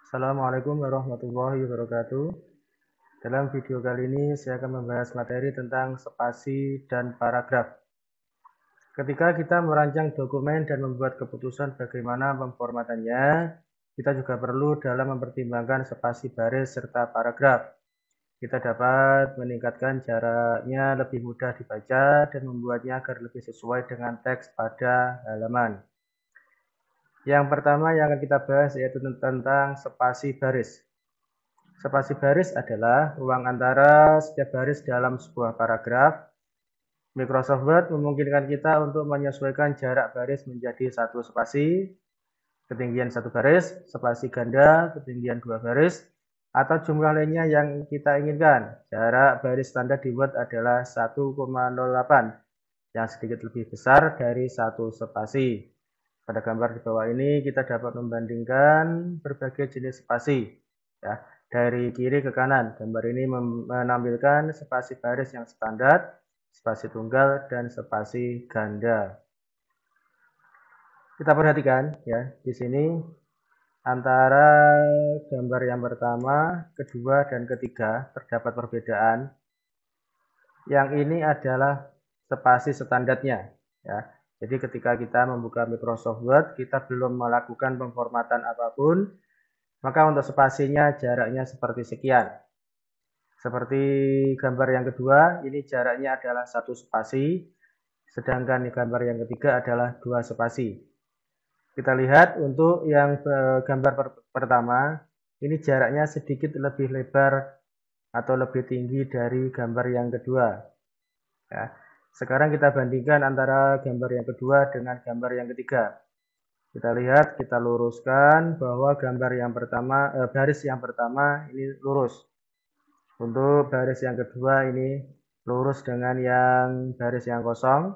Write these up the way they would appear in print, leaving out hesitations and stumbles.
Assalamualaikum warahmatullahi wabarakatuh. Dalam video kali ini saya akan membahas materi tentang spasi dan paragraf. Ketika kita merancang dokumen dan membuat keputusan bagaimana pemformatannya, kita juga perlu dalam mempertimbangkan spasi baris serta paragraf. Kita dapat meningkatkan jaraknya lebih mudah dibaca dan membuatnya agar lebih sesuai dengan teks pada halaman. Yang pertama yang akan kita bahas yaitu tentang spasi baris. Spasi baris adalah ruang antara setiap baris dalam sebuah paragraf. Microsoft Word memungkinkan kita untuk menyesuaikan jarak baris menjadi satu spasi, ketinggian satu baris, spasi ganda, ketinggian dua baris, atau jumlah lainnya yang kita inginkan. Jarak baris standar di Word adalah 1,08, yang sedikit lebih besar dari satu spasi. Pada gambar di bawah ini kita dapat membandingkan berbagai jenis spasi. Ya, dari kiri ke kanan, gambar ini menampilkan spasi baris yang standar, spasi tunggal, dan spasi ganda. Kita perhatikan ya, di sini antara gambar yang pertama, kedua, dan ketiga terdapat perbedaan. Yang ini adalah spasi standarnya. Ya. Jadi ketika kita membuka Microsoft Word, kita belum melakukan pemformatan apapun, maka untuk spasinya jaraknya seperti sekian. Seperti gambar yang kedua, ini jaraknya adalah satu spasi, sedangkan gambar yang ketiga adalah dua spasi. Kita lihat untuk yang gambar pertama, ini jaraknya sedikit lebih lebar atau lebih tinggi dari gambar yang kedua. Ya. Sekarang kita bandingkan antara gambar yang kedua dengan gambar yang ketiga. Kita lihat, kita luruskan bahwa gambar yang pertama, baris yang pertama ini lurus. Untuk baris yang kedua ini lurus dengan yang baris yang kosong.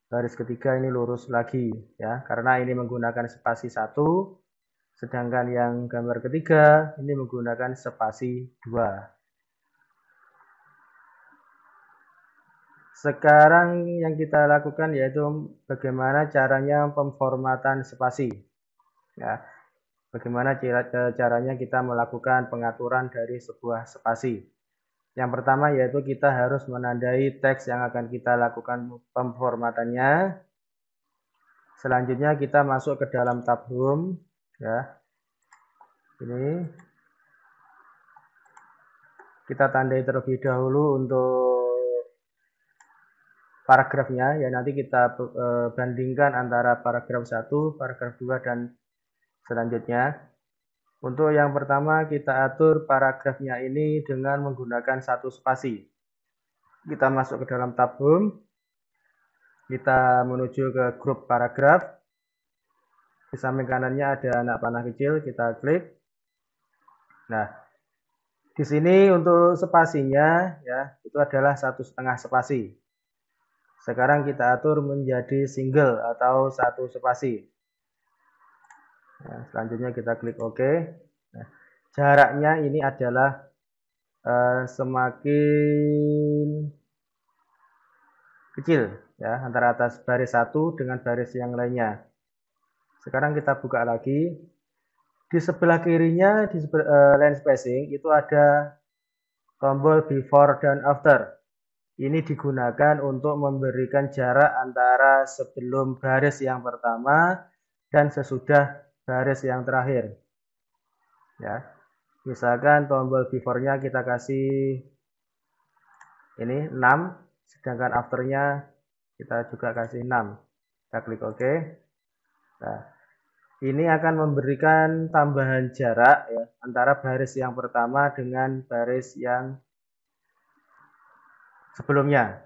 Baris ketiga ini lurus lagi, ya, karena ini menggunakan spasi 1, sedangkan yang gambar ketiga ini menggunakan spasi 2. Sekarang yang kita lakukan yaitu bagaimana caranya pemformatan spasi. Ya, bagaimana caranya kita melakukan pengaturan dari sebuah spasi. Yang pertama yaitu kita harus menandai teks yang akan kita lakukan pemformatannya. Selanjutnya kita masuk ke dalam tab Home. Ya, ini kita tandai terlebih dahulu untuk paragrafnya, ya nanti kita bandingkan antara paragraf 1, paragraf 2, dan selanjutnya. Untuk yang pertama kita atur paragrafnya ini dengan menggunakan satu spasi. Kita masuk ke dalam tab Home, kita menuju ke grup paragraf. Di samping kanannya ada anak panah kecil, kita klik. Nah, di sini untuk spasinya ya itu adalah 1,5 spasi. Sekarang kita atur menjadi single atau satu spasi. Nah, selanjutnya kita klik OK. Nah, jaraknya ini adalah semakin kecil ya antara atas baris satu dengan baris yang lainnya. Sekarang kita buka lagi. Di sebelah kirinya di line spacing itu ada tombol before dan after. Ini digunakan untuk memberikan jarak antara sebelum baris yang pertama dan sesudah baris yang terakhir. Ya, misalkan tombol before-nya kita kasih ini 6, sedangkan after-nya kita juga kasih 6. Kita klik OK. Nah, ini akan memberikan tambahan jarak ya, antara baris yang pertama dengan baris yang sebelumnya.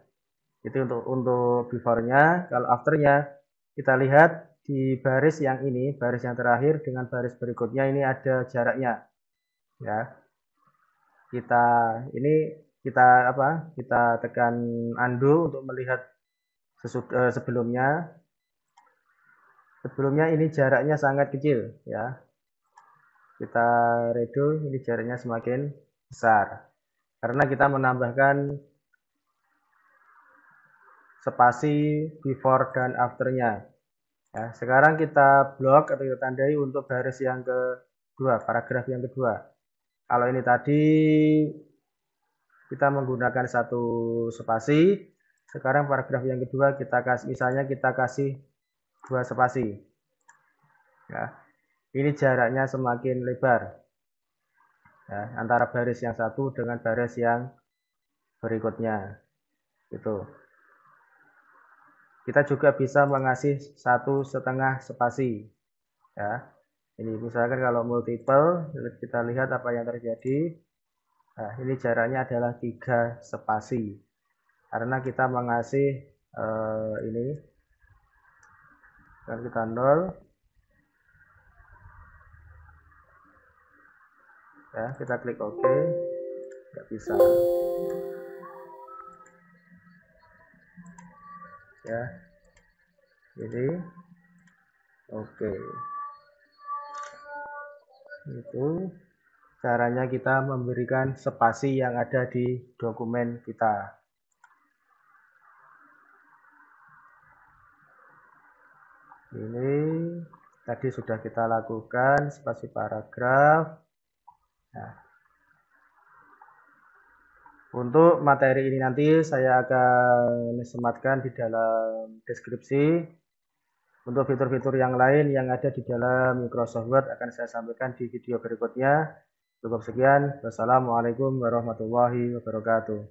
Itu untuk before-nya. Kalau after-nya kita lihat di baris yang ini, baris yang terakhir dengan baris berikutnya ini ada jaraknya. Ya. Kita tekan undo untuk melihat sebelumnya. Sebelumnya ini jaraknya sangat kecil ya. Kita redo, ini jaraknya semakin besar. Karena kita menambahkan spasi before dan after-nya. Ya, sekarang kita blok atau kita tandai untuk baris yang paragraf yang kedua. Kalau ini tadi kita menggunakan satu spasi, sekarang paragraf yang kedua kita kasih, misalnya kita kasih 2 spasi. Ya, ini jaraknya semakin lebar. Ya, antara baris yang satu dengan baris yang berikutnya. Gitu. Kita juga bisa mengasih 1,5 spasi. Ya, ini misalkan kalau multiple, kita lihat apa yang terjadi. Nah, ini jaraknya adalah 3 spasi. Karena kita mengasih ini, kan kita 0. Ya, kita klik OK. Nggak bisa. Ya, ini OK. Itu caranya kita memberikan spasi yang ada di dokumen kita. Ini tadi sudah kita lakukan spasi paragraf. Nah, untuk materi ini nanti saya akan sematkan di dalam deskripsi. Untuk fitur-fitur yang lain yang ada di dalam Microsoft Word akan saya sampaikan di video berikutnya. Cukup sekian. Wassalamualaikum warahmatullahi wabarakatuh.